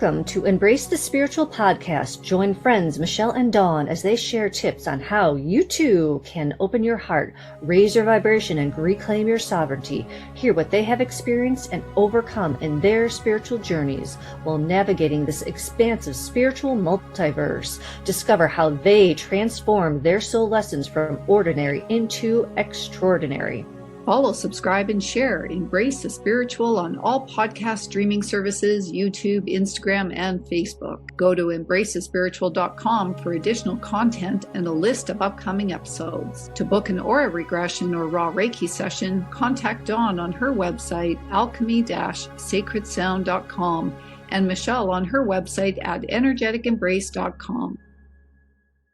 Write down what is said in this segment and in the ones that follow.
Welcome to Embrace the Spiritual Podcast. Join friends Michelle and Dawn as they share tips on how you too can open your heart, raise your vibration, and reclaim your sovereignty. Hear what they have experienced and overcome in their spiritual journeys while navigating this expansive spiritual multiverse. Discover how they transform their soul lessons from ordinary into extraordinary. Follow, subscribe, and share. Embrace the Spiritual on all podcast streaming services, YouTube, Instagram, and Facebook. Go to embracethespiritual.com for additional content and a list of upcoming episodes. To book an aura regression or raw Reiki session, contact Dawn on her website, alchemy-sacredsound.com, and Michelle on her website at energeticembrace.com.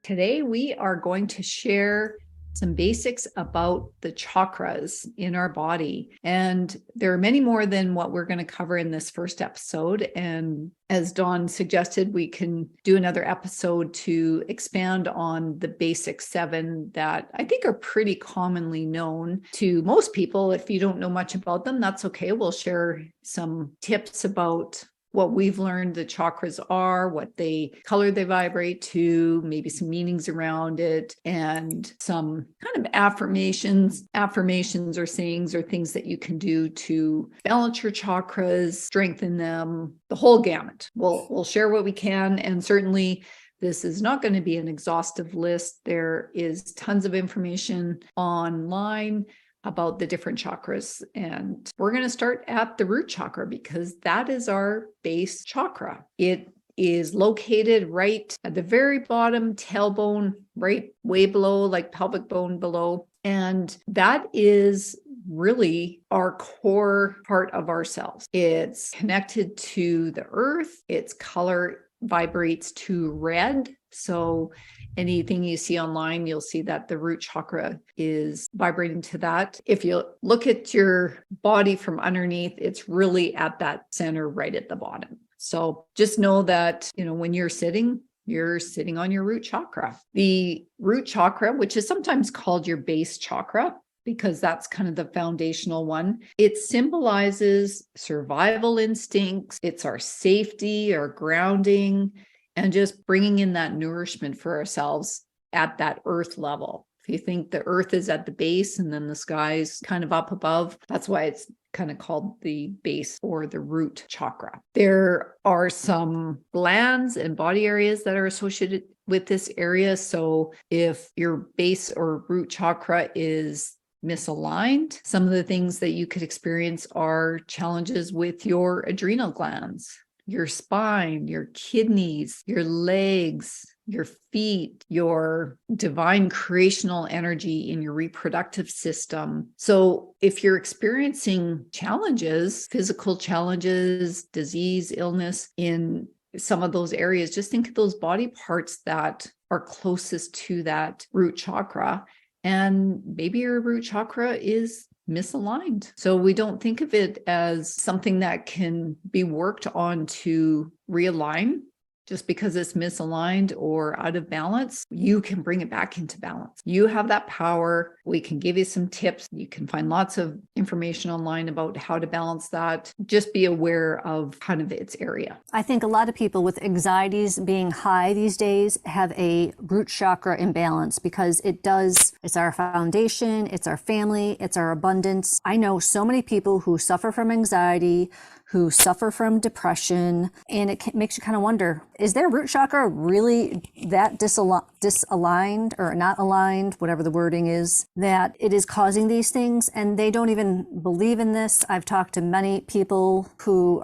Today, we are going to share some basics about the chakras in our body. And there are many more than what we're going to cover in this first episode. And as Dawn suggested, we can do another episode to expand on the basic 7 that I think are pretty commonly known to most people. If you don't know much about them, that's okay. We'll share some tips about what we've learned the chakras are, what color they vibrate to, maybe some meanings around it, and some kind of affirmations or sayings or things that you can do to balance your chakras, strengthen them, the whole gamut. We'll share what we can, and certainly this is not going to be an exhaustive list. There is tons of information online about the different chakras. And we're going to start at the root chakra because that is our base chakra. It is located right at the very bottom tailbone, right way below, like pelvic bone below. And that is really our core part of ourselves. It's connected to the earth. Its color vibrates to red. So anything you see online, you'll see that the root chakra is vibrating to that. If you look at your body from underneath, it's really at that center right at the bottom. So just know that, when you're sitting on your root chakra. The root chakra, which is sometimes called your base chakra, because that's kind of the foundational one. It symbolizes survival instincts. It's our safety, our grounding, and just bringing in that nourishment for ourselves at that earth level. If you think the earth is at the base and then the sky's kind of up above, that's why it's kind of called the base or the root chakra. There are some glands and body areas that are associated with this area. So if your base or root chakra is misaligned, some of the things that you could experience are challenges with your adrenal glands, your spine, your kidneys, your legs, your feet, your divine creational energy in your reproductive system. So if you're experiencing challenges, physical challenges, disease, illness in some of those areas, just think of those body parts that are closest to that root chakra. And maybe your root chakra is misaligned. So we don't think of it as something that can be worked on to realign. Just because it's misaligned or out of balance, you can bring it back into balance. You have that power. We can give you some tips. You can find lots of information online about how to balance that. Just be aware of kind of its area. I think a lot of people with anxieties being high these days have a root chakra imbalance because it's our foundation, it's our family, it's our abundance. I know so many people who suffer from anxiety, who suffer from depression, and it makes you kind of wonder, is their root chakra really that disaligned or not aligned, whatever the wording is, that it is causing these things? And they don't even believe in this. I've talked to many people who,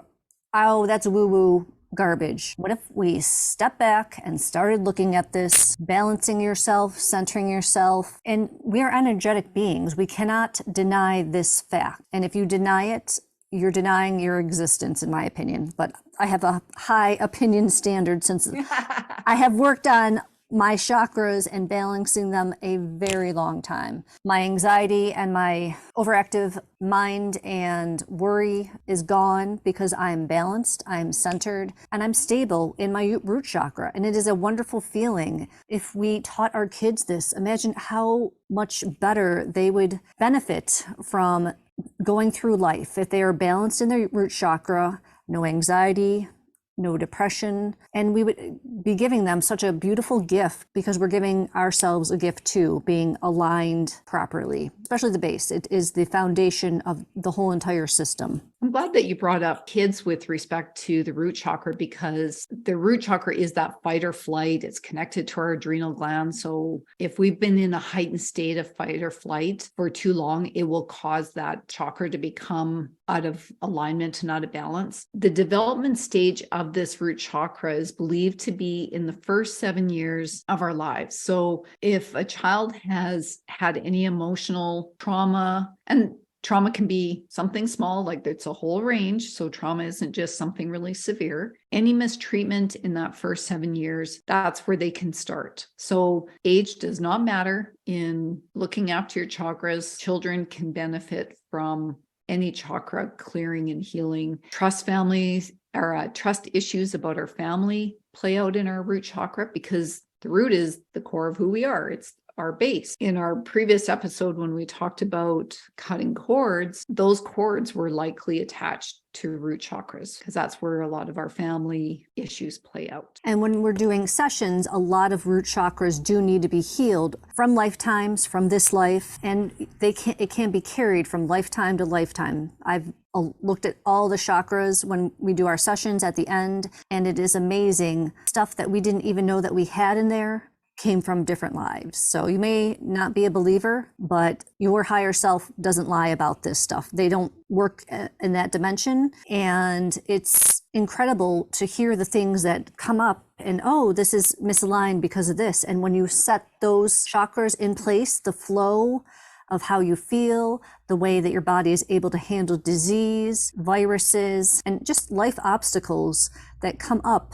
that's woo-woo garbage. What if we step back and started looking at this, balancing yourself, centering yourself? And we are energetic beings. We cannot deny this fact. And if you deny it, you're denying your existence, in my opinion. But I have a high opinion standard since I have worked on my chakras and balancing them a very long time. My anxiety and my overactive mind and worry is gone because I'm balanced, I'm centered, and I'm stable in my root chakra. And it is a wonderful feeling. If we taught our kids this, imagine how much better they would benefit from going through life if they are balanced in their root chakra, no anxiety, no depression. And we would be giving them such a beautiful gift because we're giving ourselves a gift too, being aligned properly, especially the base. It is the foundation of the whole entire system. I'm glad that you brought up kids with respect to the root chakra, because the root chakra is that fight or flight. It's connected to our adrenal gland. So if we've been in a heightened state of fight or flight for too long, it will cause that chakra to become out of alignment and out of balance. The development stage of this root chakra is believed to be in the first 7 years of our lives. So if a child has had any emotional trauma, and trauma can be something small, like it's a whole range. So trauma isn't just something really severe. Any mistreatment in that first 7 years, that's where they can start. So age does not matter in looking after your chakras. Children can benefit from any chakra clearing and healing. Trust issues about our family play out in our root chakra, because the root is the core of who we are. It's our base. In our previous episode, when we talked about cutting cords, those cords were likely attached to root chakras, because that's where a lot of our family issues play out. And when we're doing sessions, a lot of root chakras do need to be healed from lifetimes, from this life, and it can be carried from lifetime to lifetime. I've looked at all the chakras when we do our sessions at the end, and it is amazing. Stuff that we didn't even know that we had in there came from different lives. So you may not be a believer, but your higher self doesn't lie about this stuff. They don't work in that dimension. And it's incredible to hear the things that come up and, oh, this is misaligned because of this. And when you set those chakras in place, the flow of how you feel, the way that your body is able to handle disease, viruses, and just life obstacles that come up.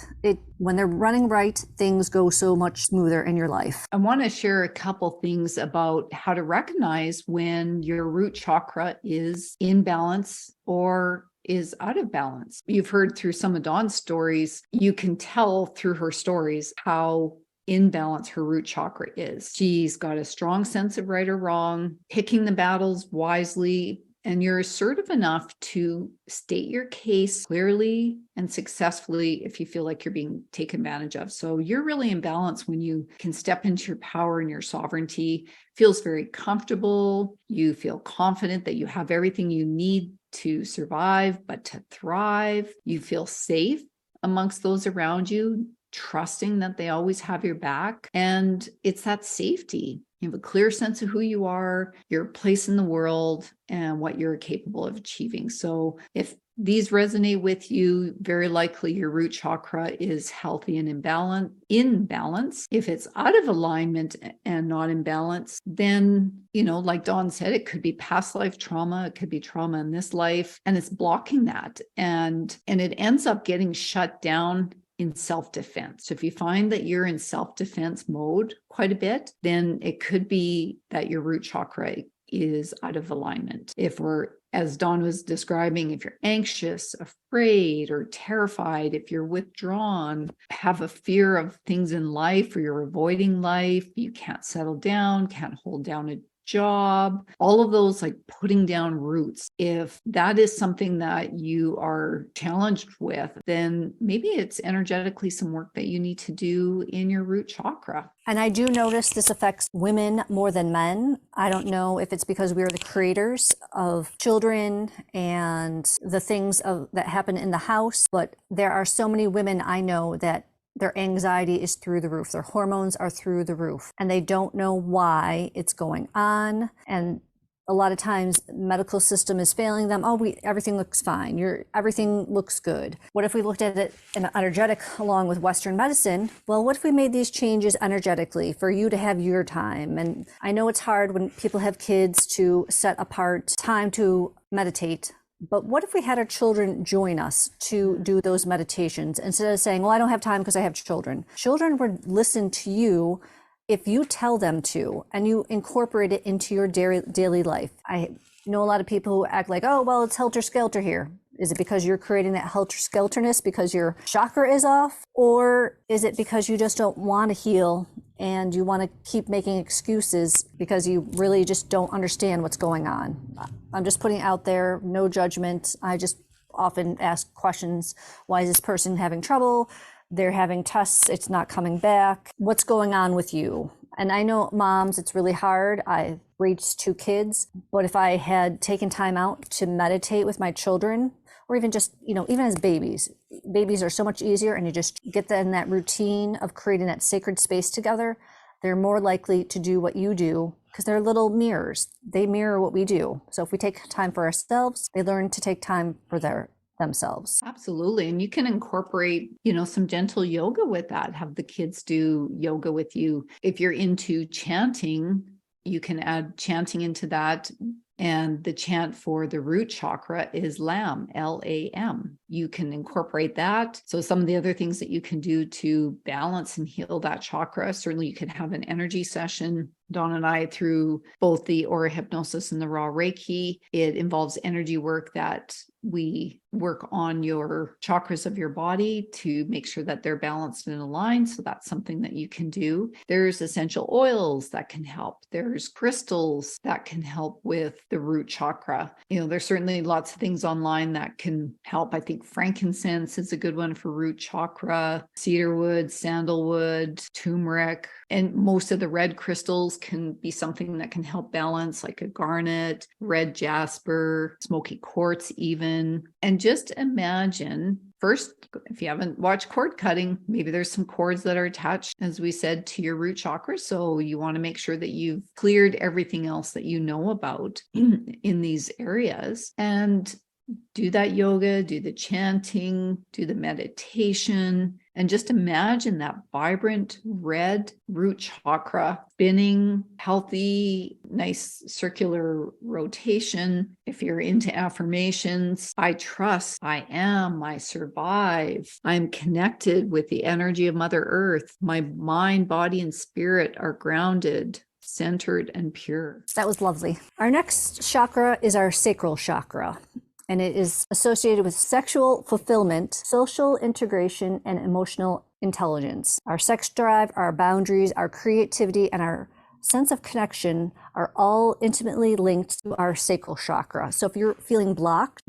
When they're running right, things go so much smoother in your life. I want to share a couple things about how to recognize when your root chakra is in balance or is out of balance. You've heard through some of Dawn's stories, you can tell through her stories how in balance her root chakra is. She's got a strong sense of right or wrong, picking the battles wisely, and you're assertive enough to state your case clearly and successfully if you feel like you're being taken advantage of. So you're really in balance when you can step into your power and your sovereignty. Feels very comfortable. You feel confident that you have everything you need to survive, but to thrive. You feel safe amongst those around you, trusting that they always have your back. And it's that safety. You have a clear sense of who you are, your place in the world, and what you're capable of achieving. So if these resonate with you, very likely your root chakra is healthy and in balance. If it's out of alignment and not in balance, then, like Dawn said, it could be past life trauma. It could be trauma in this life, and it's blocking that. And it ends up getting shut down in self-defense. So if you find that you're in self-defense mode quite a bit, then it could be that your root chakra is out of alignment. If we're, as Dawn was describing, if you're anxious, afraid, or terrified, if you're withdrawn, have a fear of things in life, or you're avoiding life, you can't settle down, can't hold down a job, all of those, like putting down roots. If that is something that you are challenged with, then maybe it's energetically some work that you need to do in your root chakra. And I do notice this affects women more than men. I don't know if it's because we are the creators of children and the things that happen in the house, but there are so many women I know that their anxiety is through the roof. Their hormones are through the roof, and they don't know why it's going on. And a lot of times medical system is failing them. Oh, everything looks fine. Everything looks good. What if we looked at it in energetic along with Western medicine? Well, what if we made these changes energetically for you to have your time? And I know it's hard when people have kids to set apart time to meditate. But what if we had our children join us to do those meditations instead of saying, well, I don't have time because I have children. Children would listen to you if you tell them to, and you incorporate it into your daily life. I know a lot of people who act like, oh, well, it's helter-skelter here. Is it because you're creating that helter-skelterness because your chakra is off? Or is it because you just don't want to heal and you want to keep making excuses because you really just don't understand what's going on? I'm just putting it out there, no judgment. I just often ask questions. Why is this person having trouble? They're having tests, it's not coming back. What's going on with you? And I know moms, it's really hard. I raised 2 kids, but if I had taken time out to meditate with my children, or even just, even as babies are so much easier, and you just get them in that routine of creating that sacred space together, they're more likely to do what you do because they're little mirrors. They mirror what we do. So if we take time for ourselves, they learn to take time for themselves. Absolutely. And you can incorporate, some gentle yoga with that. Have the kids do yoga with you. If you're into chanting, you can add chanting into that. And the chant for the root chakra is LAM, Lam. You can incorporate that. So some of the other things that you can do to balance and heal that chakra, certainly you can have an energy session. Dawn and I, through both the aura hypnosis and the raw Reiki, it involves energy work that we work on your chakras of your body to make sure that they're balanced and aligned. So that's something that you can do. There's essential oils that can help. There's crystals that can help with the root chakra. There's certainly lots of things online that can help. I think frankincense is a good one for root chakra, cedarwood, sandalwood, turmeric, and most of the red crystals can be something that can help balance, like a garnet, red jasper, smoky quartz even. And just imagine, first, if you haven't watched cord cutting, maybe there's some cords that are attached, as we said, to your root chakra. So you want to make sure that you've cleared everything else that you know about in these areas. And do that yoga, do the chanting, do the meditation, and just imagine that vibrant red root chakra spinning, healthy, nice circular rotation. If you're into affirmations, I trust, I am, I survive, I'm connected with the energy of Mother Earth. My mind, body, and spirit are grounded, centered, and pure. That was lovely. Our next chakra is our sacral chakra, and it is associated with sexual fulfillment, social integration, and emotional intelligence. Our sex drive, our boundaries, our creativity, and our sense of connection are all intimately linked to our sacral chakra. So if you're feeling blocked,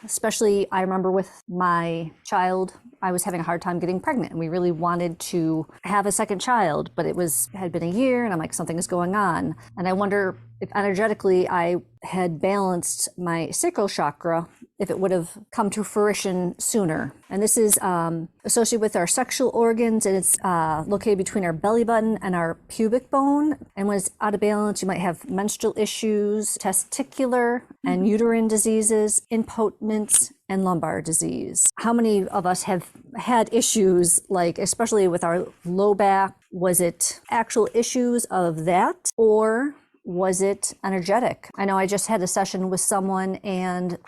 especially I remember with my child, I was having a hard time getting pregnant, and we really wanted to have a second child, but it had been a year, and I'm like, something is going on. And I wonder if energetically I had balanced my sacral chakra, if it would have come to fruition sooner. And this is associated with our sexual organs, and it's located between our belly button and our pubic bone. And when it's out of balance, you might have menstrual issues, testicular and uterine diseases, impotence, and lumbar disease. How many of us have had issues, like especially with our low back? Was it actual issues of that, or was it energetic? I know I just had a session with someone, and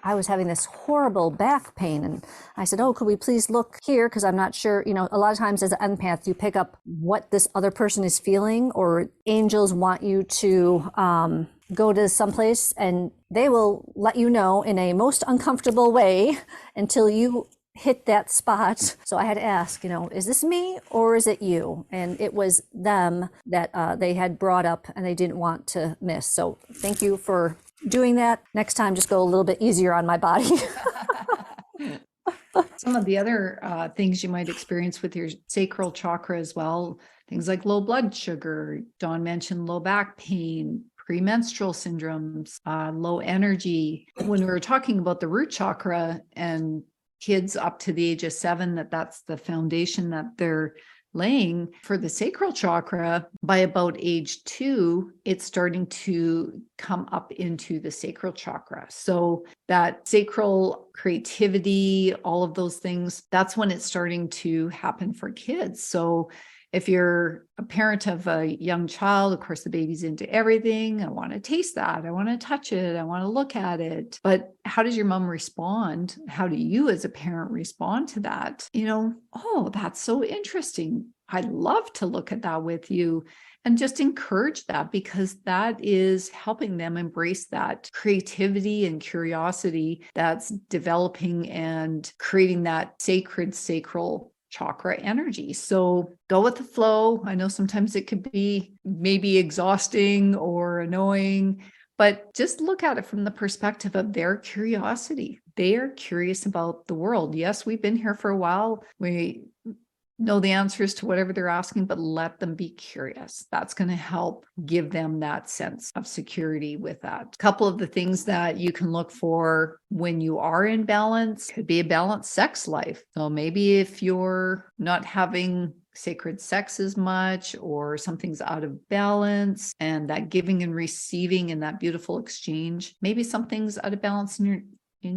I was having this horrible back pain, and I said, oh, could we please look here? Because I'm not sure, a lot of times as an empath, you pick up what this other person is feeling, or angels want you to go to someplace, and they will let you know in a most uncomfortable way until you hit that spot. So I had to ask, is this me or is it you? And it was them that they had brought up and they didn't want to miss. So thank you for doing that. Next time, just go a little bit easier on my body. Some of the other things you might experience with your sacral chakra as well, things like low blood sugar. Dawn mentioned low back pain, premenstrual syndromes, low energy. When we were talking about the root chakra and kids up to the age of 7, that's the foundation that they're laying for the sacral chakra, by about age 2, it's starting to come up into the sacral chakra. So that sacral creativity, all of those things, that's when it's starting to happen for kids. So if you're a parent of a young child, of course, the baby's into everything. I want to taste that. I want to touch it. I want to look at it. But how does your mom respond? How do you as a parent respond to that? Oh, that's so interesting. I'd love to look at that with you. And just encourage that, because that is helping them embrace that creativity and curiosity that's developing and creating that sacred sacral chakra energy. So go with the flow. I know sometimes it could be maybe exhausting or annoying, But just look at it from the perspective of their curiosity. They are curious about the world. Yes, we've been here for a while. We know the answers to whatever they're asking, but let them be curious. That's going to help give them that sense of security with that. A couple of the things that you can look for when you are in balance could be a balanced sex life. So maybe if you're not having sacred sex as much, or something's out of balance, and that giving and receiving and that beautiful exchange, maybe something's out of balance in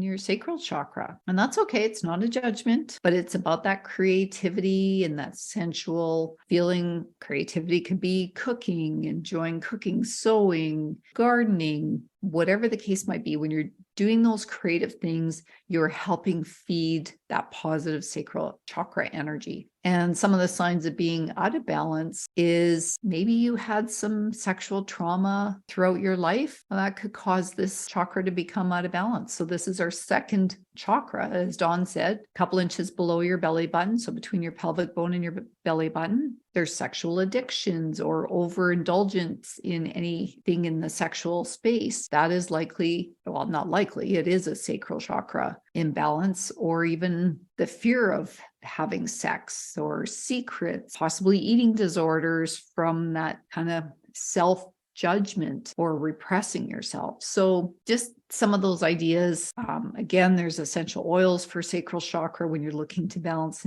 your sacral chakra. And that's okay. It's not a judgment, but it's about that creativity and that sensual feeling. Creativity could be cooking, enjoying cooking, sewing, gardening, whatever the case might be. When you're doing those creative things, you're helping feed that positive sacral chakra energy. And some of the signs of being out of balance is maybe you had some sexual trauma throughout your life that could cause this chakra to become out of balance. So this is our second chakra, as Dawn said, a couple inches below your belly button. So between your pelvic bone and your belly button. There's sexual addictions or overindulgence in anything in the sexual space. That is likely, well, not likely, it is a sacral chakra imbalance, or even the fear of having sex or secrets, possibly eating disorders from that kind of self-judgment or repressing yourself. So just some of those ideas. Again, there's essential oils for sacral chakra when you're looking to balance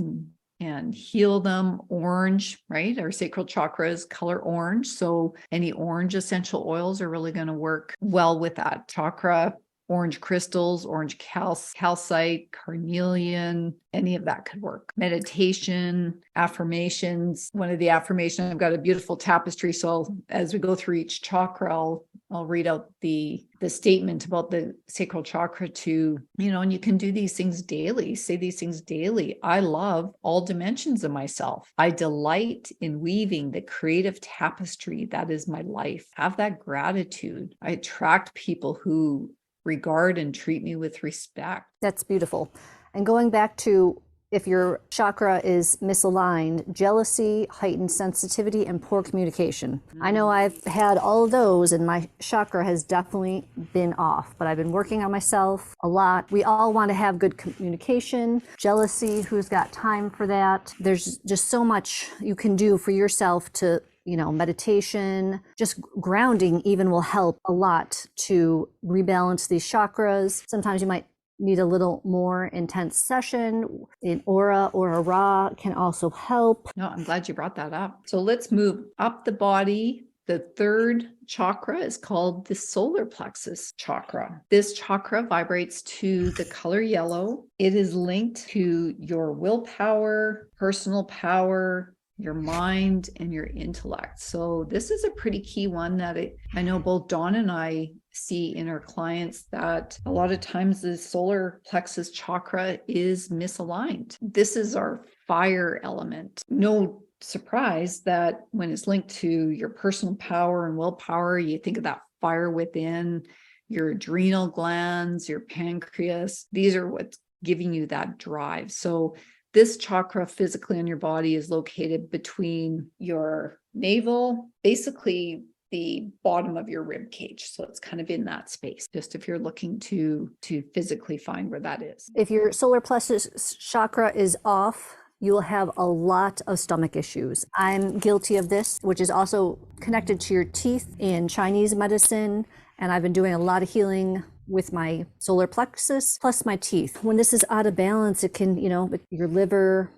and heal them. Orange, right? Our sacral chakra is color orange. So any orange essential oils are really going to work well with that chakra. Orange crystals, orange calcite, carnelian, any of that could work. Meditation, affirmations. One of the affirmations, I've got a beautiful tapestry. So as we go through each chakra, I'll read out the statement about the sacral chakra to, and you can do these things daily. Say these things daily. I love all dimensions of myself. I delight in weaving the creative tapestry that is my life. Have that gratitude. I attract people who regard and treat me with respect. That's beautiful. And going back to if your chakra is misaligned, jealousy, heightened sensitivity, and poor communication. I know I've had all of those and my chakra has definitely been off, but I've been working on myself a lot. We all want to have good communication. Jealousy, who's got time for that? There's just so much you can do for yourself to meditation, just grounding even will help a lot to rebalance these chakras. Sometimes you might need a little more intense session. An aura or a ra can also help. No, I'm glad you brought that up. So let's move up the body. The third chakra is called the solar plexus chakra. This chakra vibrates to the color yellow. It is linked to your willpower, personal power, your mind, and your intellect. So this is a pretty key one that I know both Dawn and I see in our clients, that a lot of times the solar plexus chakra is misaligned. This is our fire element. No surprise that when it's linked to your personal power and willpower, you think of that fire within your adrenal glands, your pancreas. These are what's giving you that drive. So this chakra physically on your body is located between your navel, basically the bottom of your rib cage. So it's kind of in that space, just if you're looking to physically find where that is. If your solar plexus chakra is off, you will have a lot of stomach issues. I'm guilty of this, which is also connected to your teeth in Chinese medicine. And I've been doing a lot of healing with my solar plexus plus my teeth. When this is out of balance, it can, your liver,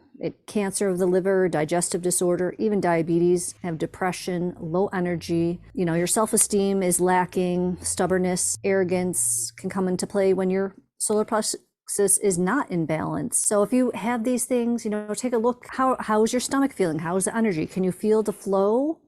cancer of the liver, digestive disorder, even diabetes, have depression, low energy. Your self-esteem is lacking, stubbornness, arrogance can come into play when your solar plexus is not in balance. So if you have these things, take a look. How is your stomach feeling? How is the energy? Can you feel the flow?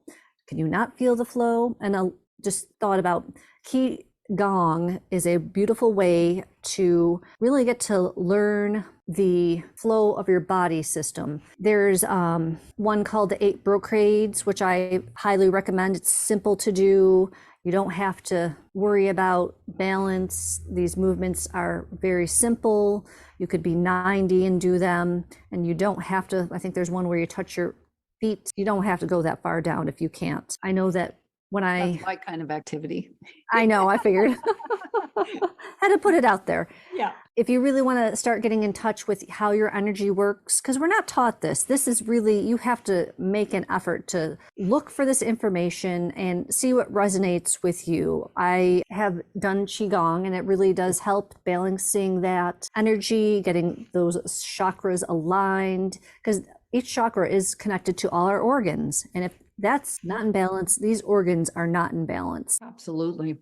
Can you not feel the flow? And I just thought about Qigong is a beautiful way to really get to learn the flow of your body system. There's one called the 8 brocades, which I highly recommend. It's simple to do. You don't have to worry about balance. These movements are very simple. You could be 90 and do them, and you don't have to. I think there's one where you touch your feet. You don't have to go that far down if you can't. I know that when That's my kind of activity. I know, I figured. Had to put it out there. Yeah. If you really want to start getting in touch with how your energy works, because we're not taught this. This is really, you have to make an effort to look for this information and see what resonates with you. I have done Qigong and it really does help balancing that energy, getting those chakras aligned, because each chakra is connected to all our organs. And if that's not in balance, these organs are not in balance. Absolutely.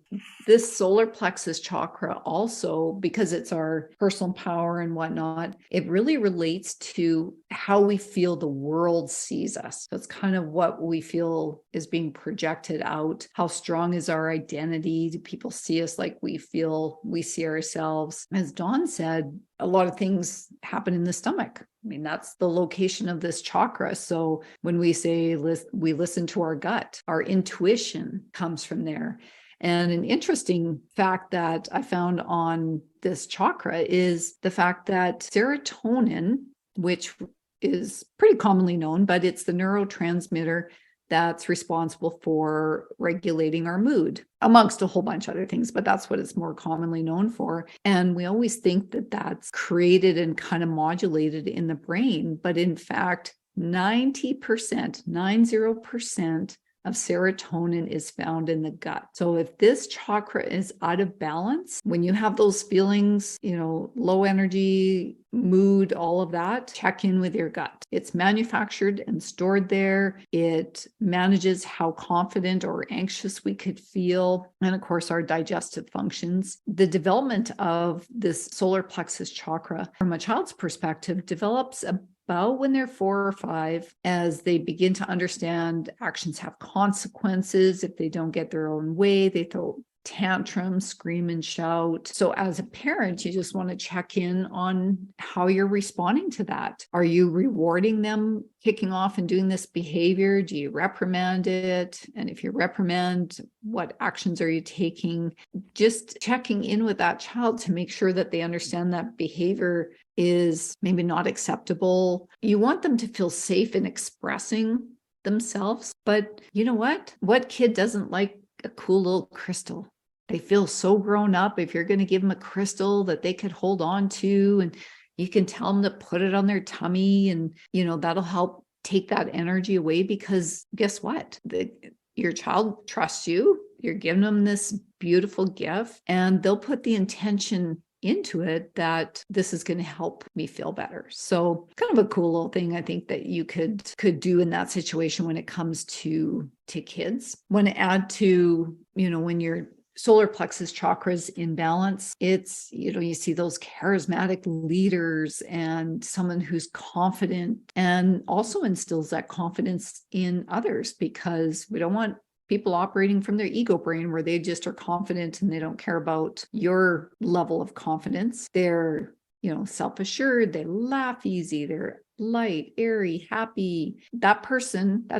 This solar plexus chakra also, because it's our personal power and whatnot, it really relates to how we feel the world sees us. So it's kind of what we feel is being projected out. How strong is our identity? Do people see us like we feel we see ourselves? As Dawn said, a lot of things happen in the stomach. I mean, that's the location of this chakra. So when we say we listen to our gut, our intuition comes from there. And an interesting fact that I found on this chakra is the fact that serotonin, which is pretty commonly known, but it's the neurotransmitter that's responsible for regulating our mood, amongst a whole bunch of other things, but that's what it's more commonly known for. And we always think that that's created and kind of modulated in the brain, but in fact, 90% of serotonin is found in the gut. So if this chakra is out of balance, when you have those feelings, low energy, mood, all of that, check in with your gut. It's manufactured and stored there. It manages how confident or anxious we could feel. And of course, our digestive functions. The development of this solar plexus chakra from a child's perspective develops about when they're 4 or 5, as they begin to understand actions have consequences. If they don't get their own way, they throw tantrums, scream and shout. So as a parent, you just want to check in on how you're responding to that. Are you rewarding them kicking off and doing this behavior? Do you reprimand it? And if you reprimand, what actions are you taking? Just checking in with that child to make sure that they understand that behavior is maybe not acceptable. You want them to feel safe in expressing themselves. But you know what? What kid doesn't like a cool little crystal? They feel so grown up. If you're going to give them a crystal that they could hold on to, and you can tell them to put it on their tummy, and that'll help take that energy away, because guess what? Your child trusts you. You're giving them this beautiful gift, and they'll put the intention into it that this is going to help me feel better. So kind of a cool little thing I think that you could do in that situation when it comes to kids. Want to add to, when your solar plexus chakras in balance, it's, you see those charismatic leaders and someone who's confident, and also instills that confidence in others, because we don't want people operating from their ego brain where they just are confident and they don't care about your level of confidence. They're, self-assured, they laugh easy, they're light, airy, happy. That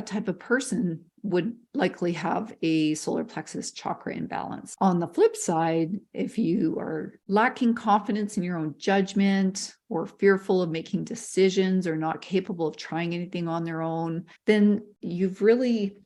type of person would likely have a solar plexus chakra imbalance. On the flip side, if you are lacking confidence in your own judgment, or fearful of making decisions, or not capable of trying anything on their own, then you've really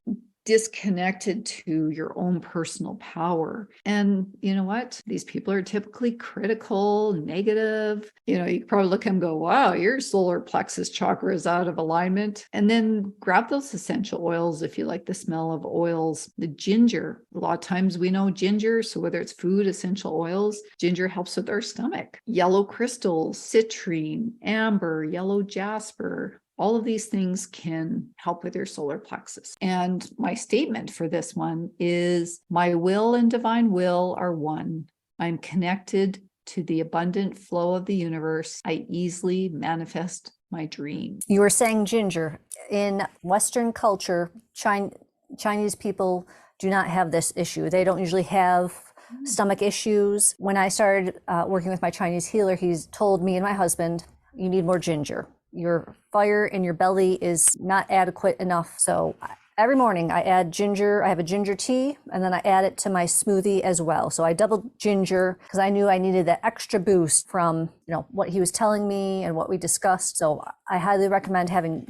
disconnected to your own personal power. And you know what? These people are typically critical, negative. You probably look at them and go, wow, your solar plexus chakra is out of alignment. And then grab those essential oils if you like the smell of oils. The ginger, a lot of times we know ginger. So whether it's food, essential oils, ginger helps with our stomach. Yellow crystals, citrine, amber, yellow jasper. All of these things can help with your solar plexus. And my statement for this one is, my will and divine will are one. I'm connected to the abundant flow of the universe. I easily manifest my dreams. You were saying ginger. In Western culture, Chinese people do not have this issue. They don't usually have stomach issues. When I started working with my Chinese healer, he's told me and my husband, you need more ginger. Your fire in your belly is not adequate enough. So Every morning I add ginger. I have a ginger tea, and then I add it to my smoothie as well. So I double ginger because I knew I needed that extra boost from, what he was telling me and what we discussed. So I highly recommend having,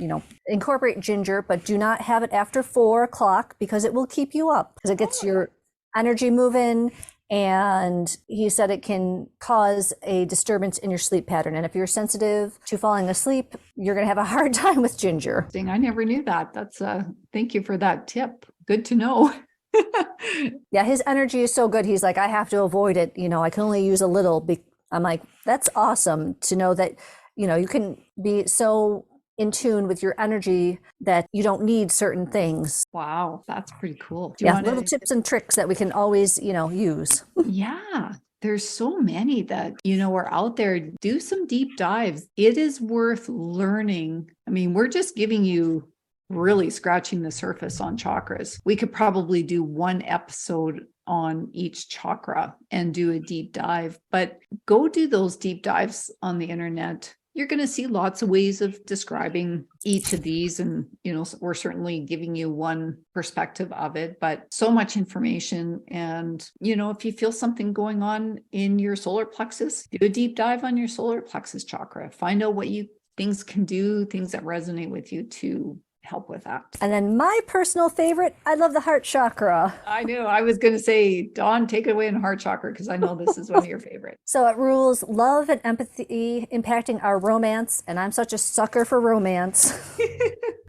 incorporate ginger, but do not have it after 4 o'clock because it will keep you up because it gets your energy moving. And he said it can cause a disturbance in your sleep pattern. And if you're sensitive to falling asleep, you're going to have a hard time with ginger. I never knew that. That's thank you for that tip. Good to know. Yeah, his energy is so good. He's like, I have to avoid it. I can only use a little. I'm like, that's awesome to know that, you can be so in tune with your energy that you don't need certain things. Wow, that's pretty cool. Little tips and tricks that we can always, use. Yeah, there's so many that, are out there. Do some deep dives. It is worth learning. I mean, we're just giving you really scratching the surface on chakras. We could probably do one episode on each chakra and do a deep dive, but go do those deep dives on the internet. You're going to see lots of ways of describing each of these. And, we're certainly giving you one perspective of it, but so much information. And, if you feel something going on in your solar plexus, do a deep dive on your solar plexus chakra. Find out what things can do, things that resonate with you to help with that. And then my personal favorite, I love the heart chakra. I knew I was going to say, Dawn, take it away in heart chakra, because I know this is one of your favorites. So it rules love and empathy, impacting our romance. And I'm such a sucker for romance.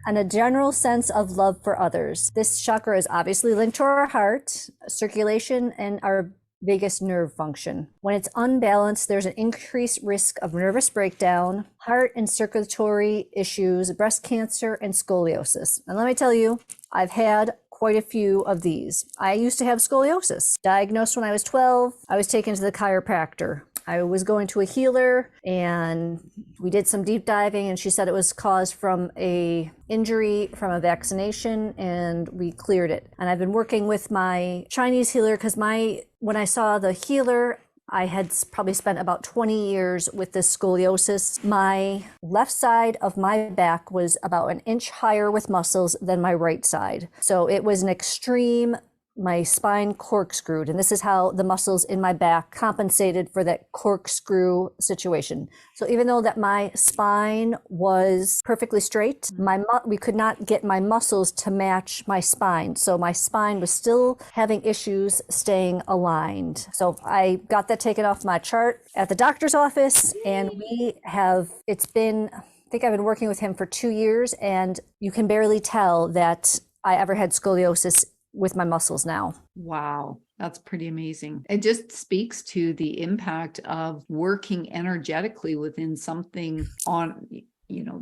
And a general sense of love for others. This chakra is obviously linked to our heart, circulation, and our vagus nerve function. When it's unbalanced, there's an increased risk of nervous breakdown, heart and circulatory issues, breast cancer, and scoliosis. And let me tell you, I've had quite a few of these. I used to have scoliosis. Diagnosed when I was 12, I was taken to the chiropractor. I was going to a healer and we did some deep diving, and she said it was caused from a injury from a vaccination, and we cleared it. And I've been working with my Chinese healer because when I saw the healer, I had probably spent about 20 years with this scoliosis. My left side of my back was about an inch higher with muscles than my right side. So it was an extreme, my spine corkscrewed. And this is how the muscles in my back compensated for that corkscrew situation. So even though that my spine was perfectly straight, we could not get my muscles to match my spine. So my spine was still having issues staying aligned. So I got that taken off my chart at the doctor's office, and I think I've been working with him for 2 years, and you can barely tell that I ever had scoliosis with my muscles now. Wow, that's pretty amazing. It just speaks to the impact of working energetically within something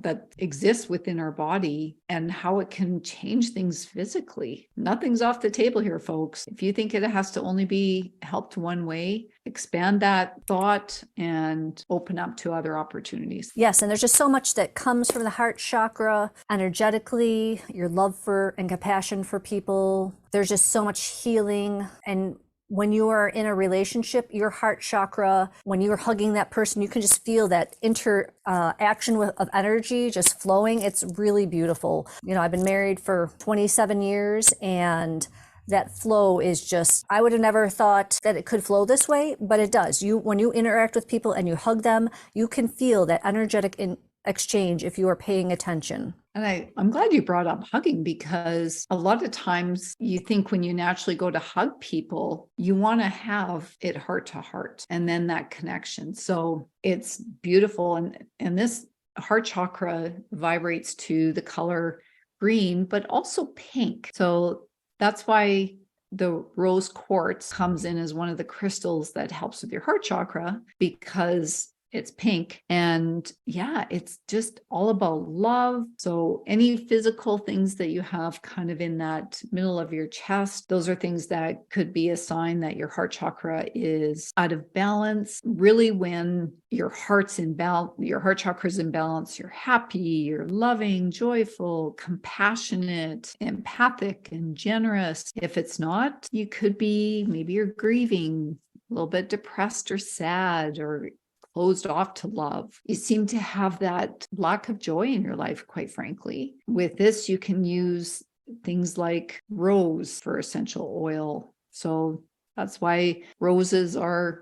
that exists within our body, and how it can change things physically. Nothing's off the table here, folks. If you think it has to only be helped one way, expand that thought and open up to other opportunities. Yes, and there's just so much that comes from the heart chakra energetically, your love for and compassion for people. There's just so much healing. And when you are in a relationship, your heart chakra, when you're hugging that person, you can just feel that interaction of energy just flowing. It's really beautiful. I've been married for 27 years, and that flow is just, I would have never thought that it could flow this way, but it does. When you interact with people and you hug them, you can feel that energetic exchange if you are paying attention. And I'm glad you brought up hugging, because a lot of times you think when you naturally go to hug people, you want to have it heart to heart and then that connection. So it's beautiful. And this heart chakra vibrates to the color green, but also pink. So that's why the rose quartz comes in as one of the crystals that helps with your heart chakra, because it's pink. And yeah, it's just all about love. So any physical things that you have kind of in that middle of your chest, those are things that could be a sign that your heart chakra is out of balance. Really, when your heart's in balance, your heart chakra is in balance, you're happy, you're loving, joyful, compassionate, empathic, and generous. If it's not, you could be, maybe you're grieving, a little bit depressed or sad, or closed off to love. You seem to have that lack of joy in your life, quite frankly. With this, you can use things like rose for essential oil. So that's why roses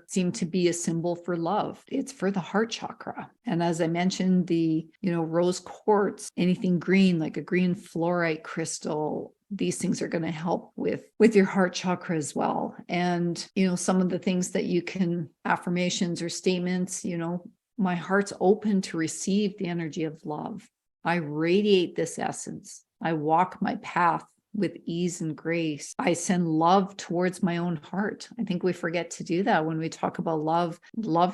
seem to be a symbol for love. It's for the heart chakra. And as I mentioned, the, rose quartz, anything green, like a green fluorite crystal, these things are going to help with your heart chakra as well. And, some of the things that you can, affirmations or statements, my heart's open to receive the energy of love. I radiate this essence. I walk my path with ease and grace. I send love towards my own heart. I think we forget to do that when we talk about love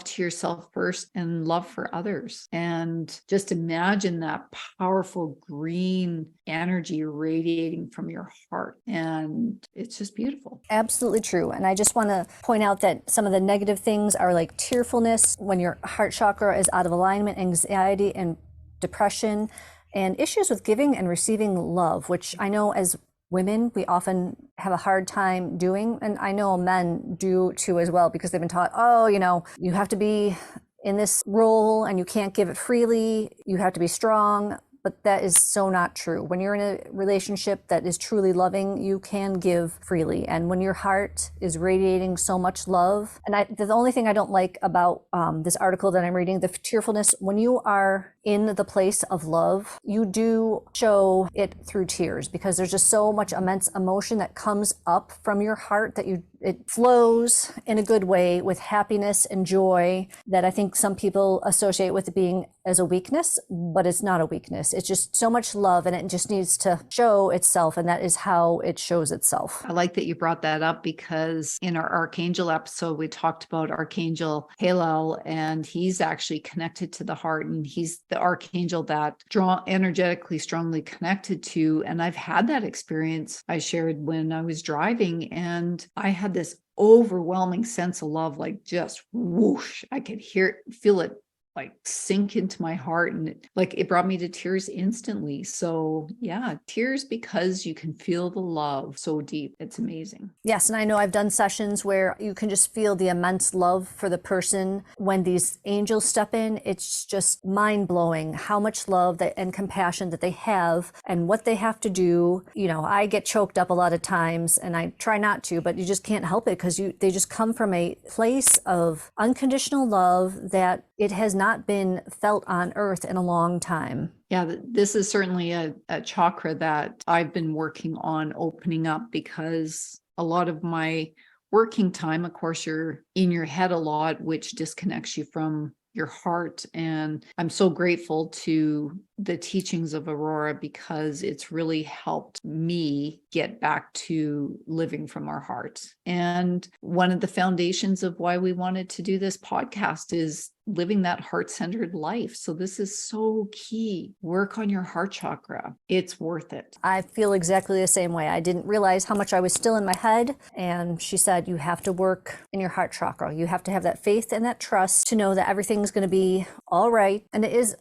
to yourself first and love for others. And just imagine that powerful green energy radiating from your heart. And it's just beautiful. Absolutely true. And I just want to point out that some of the negative things are like tearfulness when your heart chakra is out of alignment, anxiety and depression, and issues with giving and receiving love, which I know as women, we often have a hard time doing. And I know men do too as well, because they've been taught, you have to be in this role and you can't give it freely. You have to be strong. But that is so not true. When you're in a relationship that is truly loving, you can give freely. And when your heart is radiating so much love, and the only thing I don't like about this article that I'm reading, the tearfulness, when you are in the place of love, you do show it through tears, because there's just so much immense emotion that comes up from your heart that it flows in a good way with happiness and joy that I think some people associate with it being as a weakness, but it's not a weakness. It's just so much love, and it just needs to show itself, and that is how it shows itself. I like that you brought that up, because in our Archangel episode, we talked about Archangel Halel, and he's actually connected to the heart, and he's the archangel that energetically strongly connected to. And I've had that experience I shared when I was driving, and I had this overwhelming sense of love, like just whoosh. I could feel it like sink into my heart, and it brought me to tears instantly. So yeah, tears, because you can feel the love so deep. It's amazing. Yes. And I know I've done sessions where you can just feel the immense love for the person when these angels step in. It's just mind blowing how much love and compassion that they have and what they have to do. I get choked up a lot of times, and I try not to, but you just can't help it, because they just come from a place of unconditional love that it has not been felt on earth in a long time. Yeah, this is certainly a chakra that I've been working on opening up, because a lot of my working time, of course, you're in your head a lot, which disconnects you from your heart. And I'm so grateful to the teachings of Aurora, because it's really helped me get back to living from our heart. And one of the foundations of why we wanted to do this podcast is living that heart-centered life. So this is so key. Work on your heart chakra. It's worth it. I feel exactly the same way. I didn't realize how much I was still in my head. And she said, you have to work in your heart chakra. You have to have that faith and that trust to know that everything's going to be all right. And it is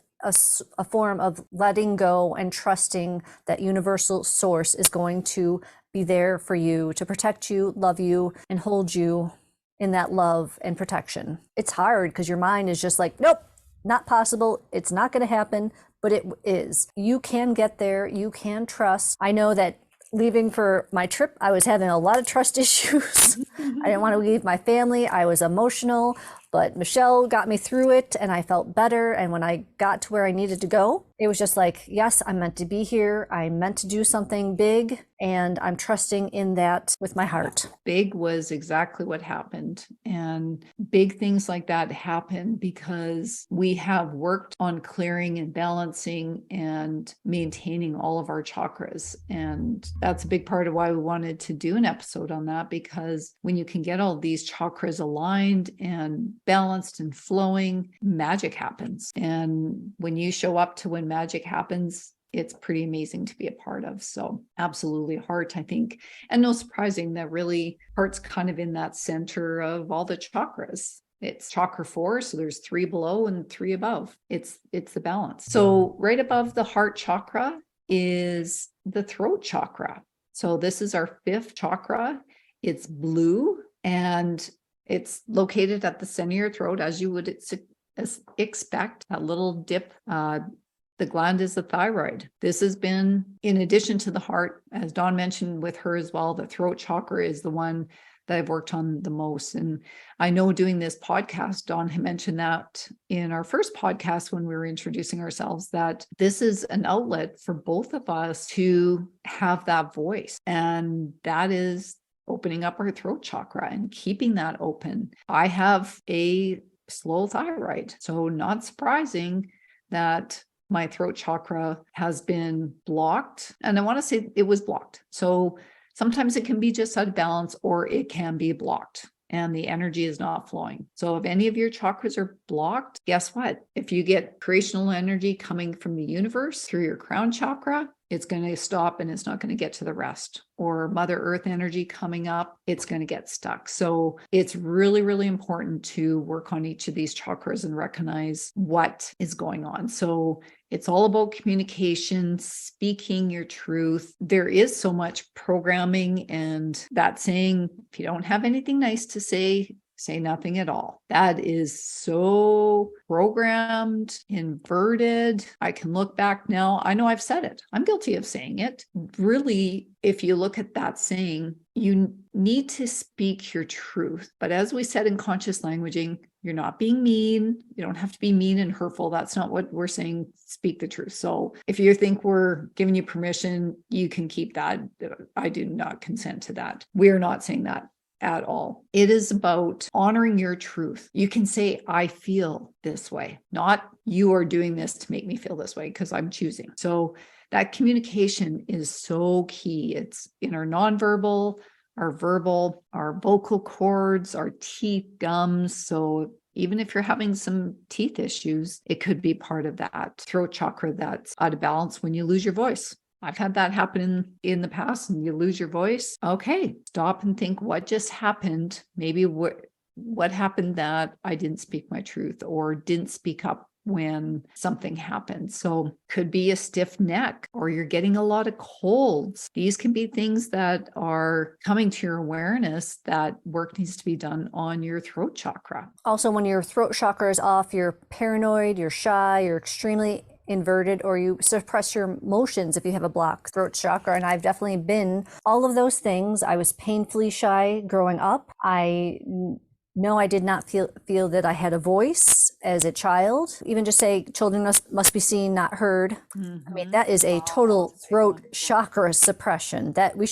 a form of letting go and trusting that universal source is going to be there for you to protect you, love you, and hold you in that love and protection. It's hard because your mind is just like, nope, not possible. It's not going to happen, but it is. You can get there. You can trust. I know that leaving for my trip, I was having a lot of trust issues. I didn't want to leave my family. I was emotional, but Michelle got me through it and I felt better. And when I got to where I needed to go, it was just like, yes, I'm meant to be here. I'm meant to do something big, and I'm trusting in that with my heart. Big was exactly what happened. And big things like that happen because we have worked on clearing and balancing and maintaining all of our chakras. And that's a big part of why we wanted to do an episode on that, because when you can get all these chakras aligned and balanced and flowing, magic happens. And when you show up to when magic happens, it's pretty amazing to be a part of. So absolutely heart, I think. And no surprising that really heart's kind of in that center of all the chakras. It's chakra 4, so there's 3 below and 3 above. It's the balance. So right above the heart chakra is the throat chakra. So this is our 5th chakra. It's blue and it's located at the center of your throat, as you would expect, a little dip the gland is the thyroid. This has been, in addition to the heart, as Dawn mentioned with her as well, the throat chakra is the one that I've worked on the most. And I know doing this podcast, Dawn had mentioned that in our first podcast when we were introducing ourselves, that this is an outlet for both of us to have that voice. And that is opening up our throat chakra and keeping that open. I have a slow thyroid, so not surprising that my throat chakra has been blocked. And I want to say it was blocked. So sometimes it can be just out of balance, or it can be blocked and the energy is not flowing. So if any of your chakras are blocked, guess what? If you get creational energy coming from the universe through your crown chakra, it's going to stop and it's not going to get to the rest. Or Mother Earth energy coming up, it's going to get stuck. So it's really, really important to work on each of these chakras and recognize what is going on. So it's all about communication, speaking your truth. There is so much programming, and that saying, if you don't have anything nice to say nothing at all. That is so programmed, inverted. I can look back now. I know I've said it. I'm guilty of saying it. Really, if you look at that saying, you need to speak your truth. But as we said in conscious languaging, you're not being mean. You don't have to be mean and hurtful. That's not what we're saying. Speak the truth. So if you think we're giving you permission, you can keep that. I do not consent to that. We're not saying that at all. It is about honoring your truth. You can say, I feel this way, not you are doing this to make me feel this way because I'm choosing. So that communication is so key. It's in our nonverbal, our verbal, our vocal cords, our teeth, gums. So even if you're having some teeth issues, it could be part of that throat chakra that's out of balance when you lose your voice. I've had that happen in the past, and you lose your voice. Okay, stop and think, what just happened? Maybe what happened that I didn't speak my truth or didn't speak up when something happened. So could be a stiff neck, or you're getting a lot of colds. These can be things that are coming to your awareness that work needs to be done on your throat chakra. Also, when your throat chakra is off, you're paranoid, you're shy, you're extremely inverted, or you suppress your emotions if you have a blocked throat chakra. And I've definitely been all of those things. I was painfully shy growing up. I know I did not feel that I had a voice as a child. Even just say children must be seen, not heard. I mean, that is a total throat chakra suppression. That we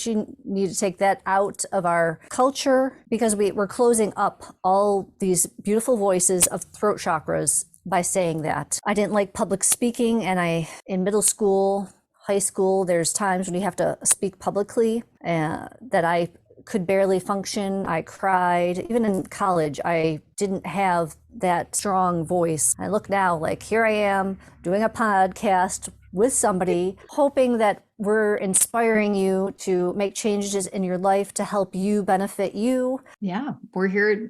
need to take that out of our culture, because we're closing up all these beautiful voices of throat chakras by saying that. I didn't like public speaking, and in middle school, high school, there's times when you have to speak publicly that I could barely function. I cried. Even in college, I didn't have that strong voice. I look now, like, here I am doing a podcast with somebody, hoping that we're inspiring you to make changes in your life to help you benefit you. Yeah, we're here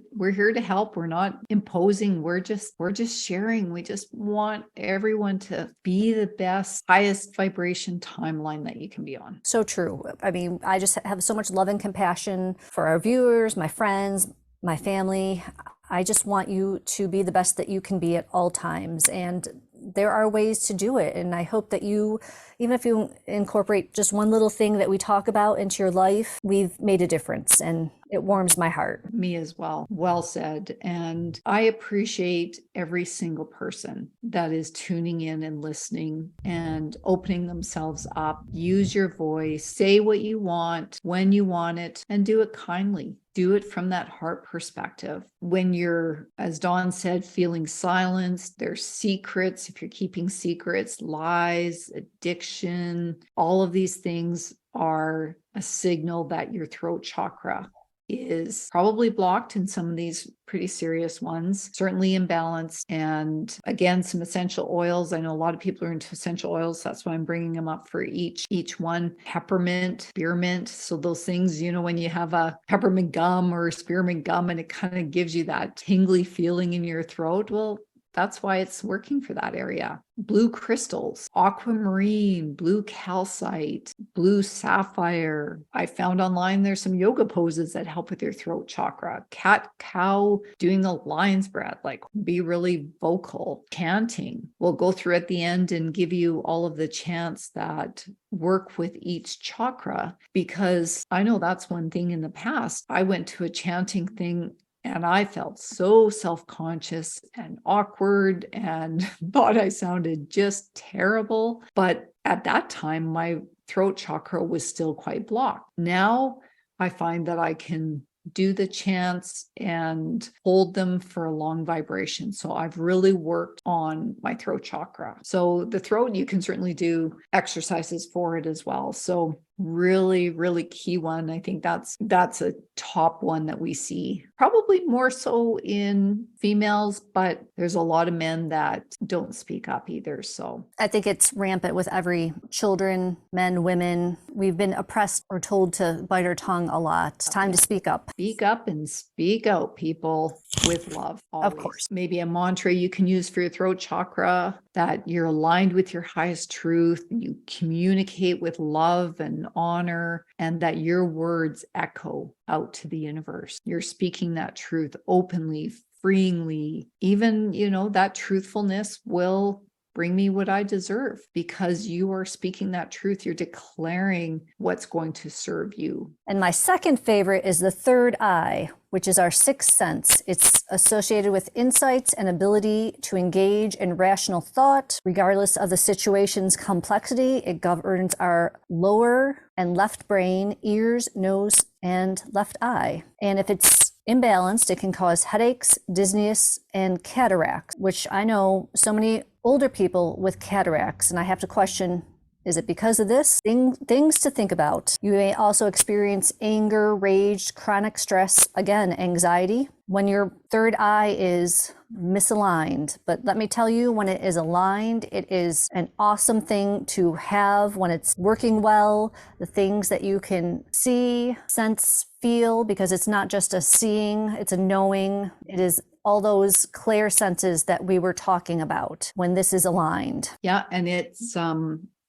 to help. We're not imposing. We're just sharing. We just want everyone to be the best, highest vibration timeline that you can be on. So true. I mean, I just have so much love and compassion for our viewers, my friends, my family. I just want you to be the best that you can be at all times. And there are ways to do it. And I hope that you, even if you incorporate just one little thing that we talk about into your life, we've made a difference, and it warms my heart. Me as well. Well said. And I appreciate every single person that is tuning in and listening and opening themselves up. Use your voice, say what you want, when you want it, and do it kindly. Do it from that heart perspective. When you're, as Dawn said, feeling silenced, there's secrets. If you're keeping secrets, lies, addiction, all of these things are a signal that your throat chakra is probably blocked in some of these pretty serious ones, certainly imbalanced. And again, some essential oils. I know a lot of people are into essential oils. That's why I'm bringing them up for each one. Peppermint, spearmint. So those things, when you have a peppermint gum or spearmint gum and it kind of gives you that tingly feeling in your throat, well, that's why it's working for that area. Blue crystals, aquamarine, blue calcite, blue sapphire. I found online there's some yoga poses that help with your throat chakra. Cat, cow, doing the lion's breath, like be really vocal. Chanting. We'll go through at the end and give you all of the chants that work with each chakra, because I know that's one thing in the past. I went to a chanting thing and I felt so self-conscious and awkward and thought I sounded just terrible. But at that time, my throat chakra was still quite blocked. Now I find that I can do the chants and hold them for a long vibration. So I've really worked on my throat chakra. So the throat, you can certainly do exercises for it as well. So really, really key one. I think that's a top one that we see, probably more so in females, but there's a lot of men that don't speak up either. So I think it's rampant with every children, men, women. We've been oppressed or told to bite our tongue a lot. It's time to speak up. Speak up and speak out, people, with love. Always. Of course. Maybe a mantra you can use for your throat chakra, that you're aligned with your highest truth, you communicate with love and honor, and that your words echo out to the universe. You're speaking that truth openly, freely. Even, that truthfulness will bring me what I deserve, because you are speaking that truth. You're declaring what's going to serve you. And my second favorite is the third eye, which is our sixth sense. It's associated with insights and ability to engage in rational thought, regardless of the situation's complexity. It governs our lower and left brain, ears, nose, and left eye. And if it's imbalanced, it can cause headaches, dizziness, and cataracts, which I know so many older people with cataracts, and I have to question, is it because of this? Things to think about. You may also experience anger, rage, chronic stress, again, anxiety, when your third eye is misaligned. But let me tell you, when it is aligned, it is an awesome thing to have when it's working well. The things that you can see, sense, feel, because it's not just a seeing, it's a knowing. It is all those clear senses that we were talking about when this is aligned. Yeah, and it's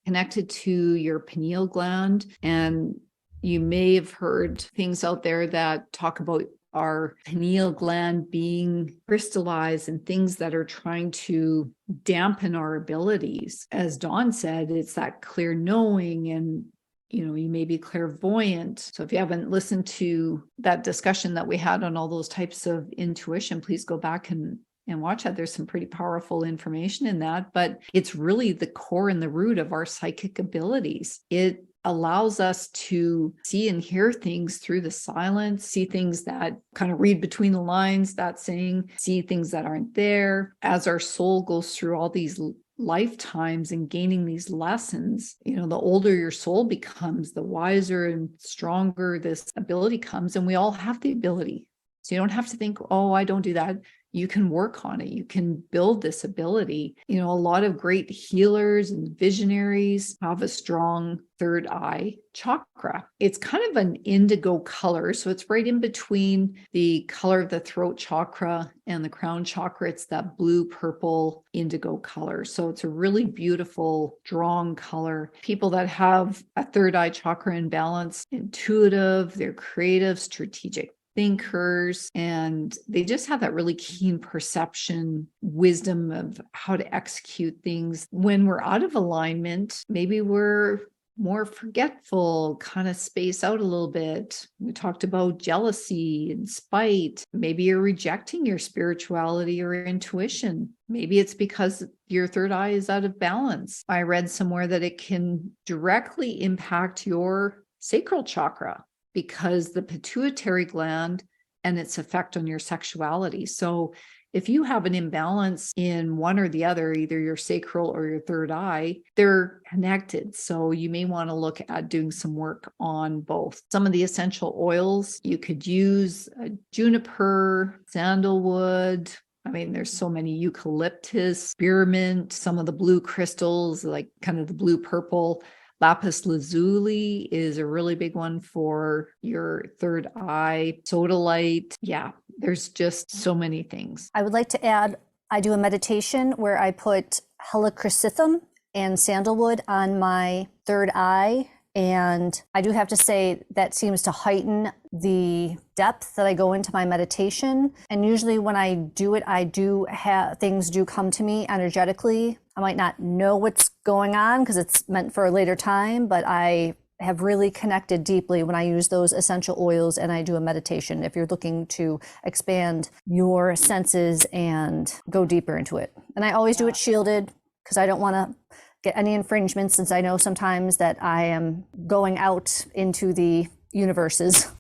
connected to your pineal gland. And you may have heard things out there that talk about our pineal gland being crystallized and things that are trying to dampen our abilities. As Dawn said, it's that clear knowing, and you may be clairvoyant. So if you haven't listened to that discussion that we had on all those types of intuition, please go back and watch that. There's some pretty powerful information in that, but it's really the core and the root of our psychic abilities. It allows us to see and hear things through the silence, see things that kind of read between the lines, that saying, see things that aren't there. As our soul goes through all these lifetimes and gaining these lessons, the older your soul becomes, the wiser and stronger this ability comes. And we all have the ability. So you don't have to think, oh, I don't do that. You can work on it. You can build this ability. A lot of great healers and visionaries have a strong third eye chakra. It's kind of an indigo color. So it's right in between the color of the throat chakra and the crown chakra. It's that blue, purple, indigo color. So it's a really beautiful, strong color. People that have a third eye chakra imbalance, intuitive, they're creative, strategic thinkers, and they just have that really keen perception, wisdom of how to execute things. When we're out of alignment, maybe we're more forgetful, kind of space out a little bit. We talked about jealousy and spite. Maybe you're rejecting your spirituality or intuition. Maybe it's because your third eye is out of balance. I read somewhere that it can directly impact your sacral chakra, because the pituitary gland and its effect on your sexuality. So if you have an imbalance in one or the other, either your sacral or your third eye, they're connected. So you may want to look at doing some work on both. Some of the essential oils you could use, juniper, sandalwood. There's so many, eucalyptus, spearmint, some of the blue crystals, like kind of the blue purple. Lapis lazuli is a really big one for your third eye. Sodalite. Yeah, there's just so many things. I would like to add I do a meditation where I put helichrysithum and sandalwood on my third eye. And I do have to say that seems to heighten the depth that I go into my meditation. And usually when I do it, I do have things do come to me energetically. I might not know what's going on because it's meant for a later time, but I have really connected deeply when I use those essential oils and I do a meditation if you're looking to expand your senses and go deeper into it. And I always do it shielded because I don't want to get any infringements, since I know sometimes that I am going out into the universes.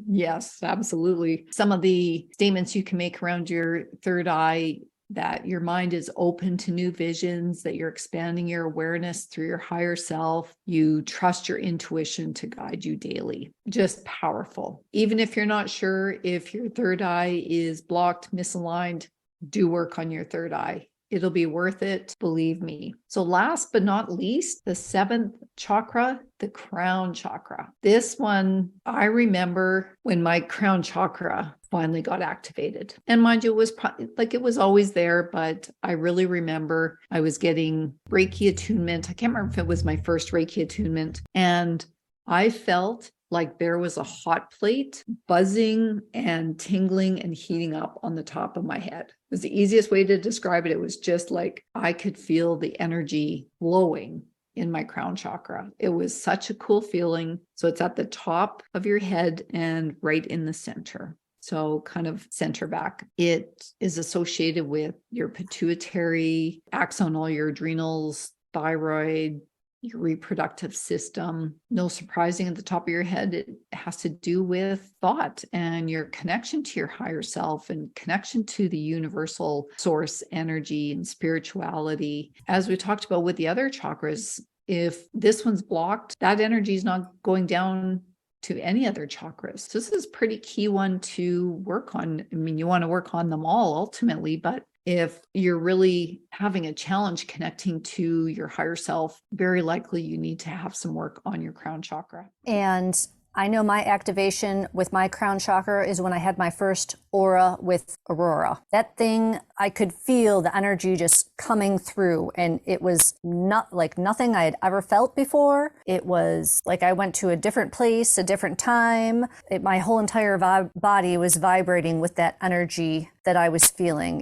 Yes, absolutely. Some of the statements you can make around your third eye, that your mind is open to new visions, that you're expanding your awareness through your higher self. You trust your intuition to guide you daily. Just powerful. Even if you're not sure if your third eye is blocked, misaligned, do work on your third eye. It'll be worth it, believe me. So last but not least, the seventh chakra, the crown chakra. This one, I remember when my crown chakra finally got activated. And mind you, it was like it was always there, but I really remember I was getting Reiki attunement. I can't remember if it was my first Reiki attunement. And I felt like there was a hot plate buzzing and tingling and heating up on the top of my head. It was the easiest way to describe it. It was just like I could feel the energy flowing in my crown chakra. It was such a cool feeling. So it's at the top of your head and right in the center. So kind of center back. It is associated with your pituitary, acts on all your adrenals, thyroid, your reproductive system. No surprising at the top of your head, it has to do with thought and your connection to your higher self and connection to the universal source energy and spirituality. As we talked about with the other chakras, if this one's blocked, that energy is not going down to any other chakras. So this is a pretty key one to work on. I mean, you want to work on them all ultimately, but if you're really having a challenge connecting to your higher self, very likely you need to have some work on your crown chakra. And I know my activation with my crown chakra is when I had my first aura with Aurora. That thing, I could feel the energy just coming through, and it was not like nothing I had ever felt before. It was like I went to a different place, a different time. My whole entire body was vibrating with that energy that I was feeling.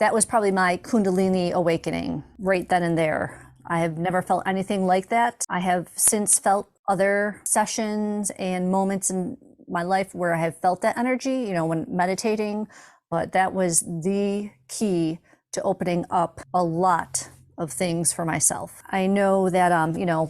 That was probably my Kundalini awakening right then and there. I have never felt anything like that. I have since felt other sessions and moments in my life where I have felt that energy, when meditating, but that was the key to opening up a lot of things for myself. I know that,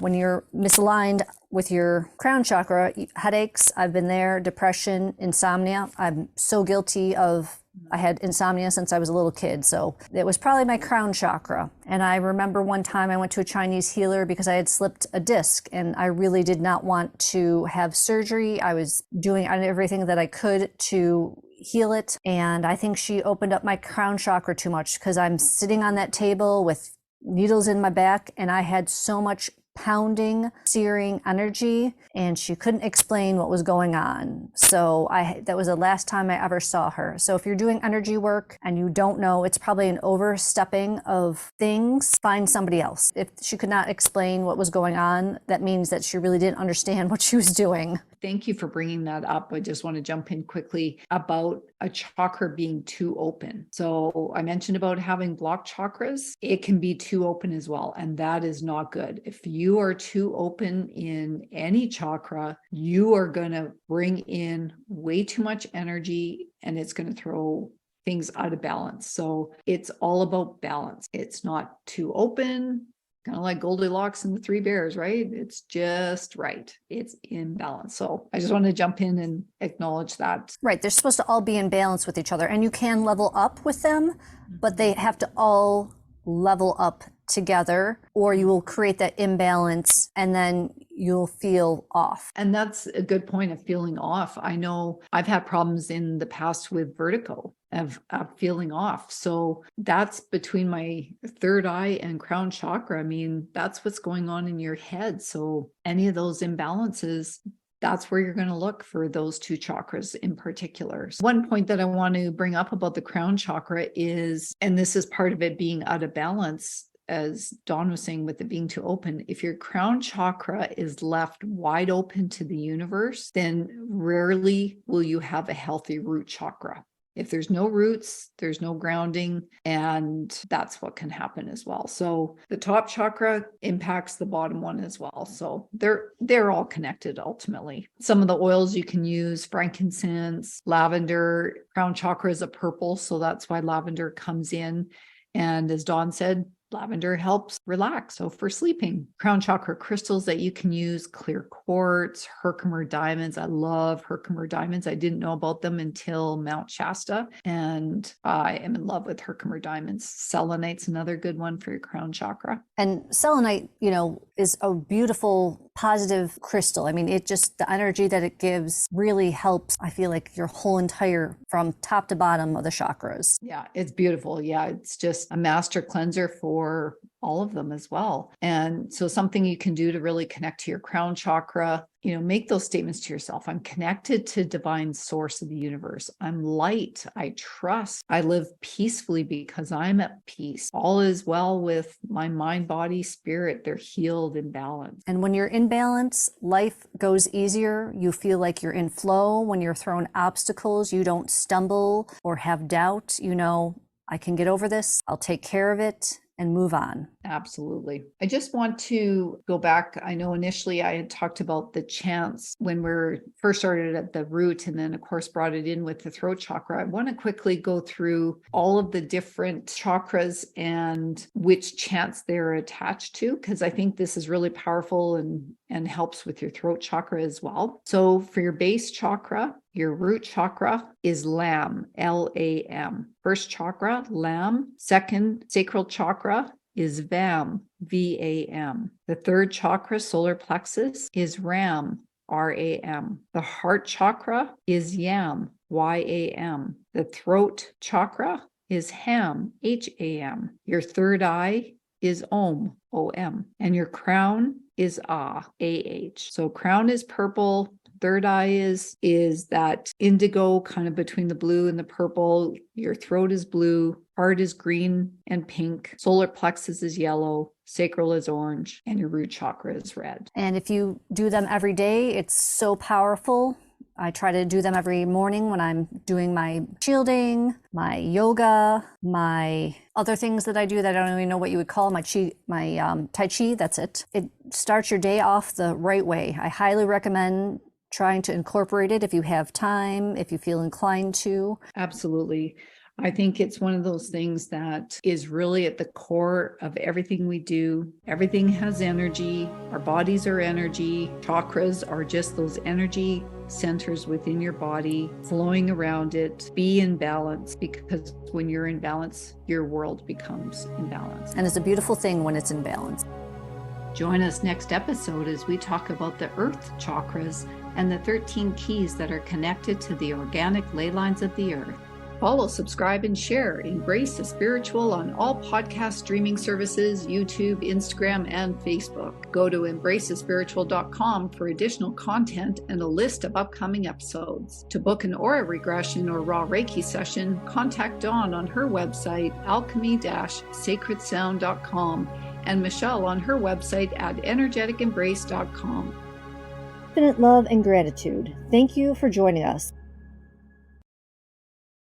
when you're misaligned with your crown chakra, headaches, I've been there, depression, insomnia. I'm so guilty of I had insomnia since I was a little kid, so it was probably my crown chakra. And I remember one time I went to a Chinese healer because I had slipped a disc and I really did not want to have surgery. I was doing everything that I could to heal it. And I think she opened up my crown chakra too much because I'm sitting on that table with needles in my back and I had so much pounding, searing energy, and she couldn't explain what was going on. So that was the last time I ever saw her. So if you're doing energy work and you don't know, it's probably an overstepping of things, find somebody else. If she could not explain what was going on, that means that she really didn't understand what she was doing. Thank you for bringing that up. I just want to jump in quickly about a chakra being too open. So I mentioned about having blocked chakras. It can be too open as well, and that is not good. If you are too open in any chakra, you are going to bring in way too much energy and it's going to throw things out of balance. So it's all about balance. It's not too open. Kind of like Goldilocks and the Three Bears, right? It's just right. It's in balance. So I just want to jump in and acknowledge that. Right. They're supposed to all be in balance with each other, and you can level up with them, but they have to all level up together, or you will create that imbalance and then you'll feel off. And that's a good point of feeling off. I know I've had problems in the past with vertigo of feeling off. So that's between my third eye and crown chakra. I mean, that's what's going on in your head. So any of those imbalances, that's where you're going to look for those two chakras in particular. So one point that I want to bring up about the crown chakra is, and this is part of it being out of balance, as Dawn was saying, with it being too open, if your crown chakra is left wide open to the universe, then rarely will you have a healthy root chakra. If there's no roots, there's no grounding, and that's what can happen as well. So the top chakra impacts the bottom one as well. So they're all connected ultimately. Some of the oils you can use: frankincense, lavender. Crown chakra is a purple, so that's why lavender comes in. And as Dawn said, lavender helps relax. So for sleeping, crown chakra crystals that you can use: clear quartz, Herkimer diamonds. I love Herkimer diamonds. I didn't know about them until Mount Shasta, and I am in love with Herkimer diamonds. Selenite's another good one for your crown chakra. And selenite, is a beautiful, positive crystal. I mean, it just, the energy that it gives really helps, I feel like, your whole entire, from top to bottom of the chakras. Yeah, it's beautiful. Yeah, it's just a master cleanser for all of them as well. And so something you can do to really connect to your crown chakra, make those statements to yourself: I'm connected to divine source of the universe. I'm light. I trust. I live peacefully because I'm at peace. All is well with my mind, body, spirit. They're healed and balanced. And when you're in balance, life goes easier. You feel like you're in flow. When you're thrown obstacles, you don't stumble or have doubt. I can get over this. I'll take care of it and move on. Absolutely. I just want to go back. I know initially I had talked about the chants when we first started at the root, and then of course brought it in with the throat chakra. I want to quickly go through all of the different chakras and which chants they're attached to, because I think this is really powerful and helps with your throat chakra as well. So for your base chakra, your root chakra is Lam, Lam. First chakra, Lam. Second sacral chakra is Vam, Vam. The third chakra, solar plexus, is Ram, Ram. The heart chakra is Yam, Yam. The throat chakra is Ham, Ham. Your third eye is Om, Om. And your crown is Ah, So crown is purple. Third eye is that indigo, kind of between the blue and the purple. Your throat is blue. Heart is green and pink. Solar plexus is yellow. Sacral is orange. And your root chakra is red. And if you do them every day, it's so powerful. I try to do them every morning when I'm doing my shielding, my yoga, my other things that I do that I don't even know what you would call my Tai Chi. That's it. It starts your day off the right way. I highly recommend trying to incorporate it if you have time, if you feel inclined to. Absolutely. I think it's one of those things that is really at the core of everything we do. Everything has energy. Our bodies are energy. Chakras are just those energy centers within your body, flowing around it. Be in balance, because when you're in balance, your world becomes in balance. And it's a beautiful thing when it's in balance. Join us next episode as we talk about the earth chakras and the 13 keys that are connected to the organic ley lines of the earth. Follow, subscribe, and share Embrace the Spiritual on all podcast streaming services, YouTube, Instagram, and Facebook. Go to embracethespiritual.com for additional content and a list of upcoming episodes. To book an aura regression or raw Reiki session, contact Dawn on her website, alchemy-sacredsound.com, and Michelle on her website at energeticembrace.com. Infinite love and gratitude. Thank you for joining us.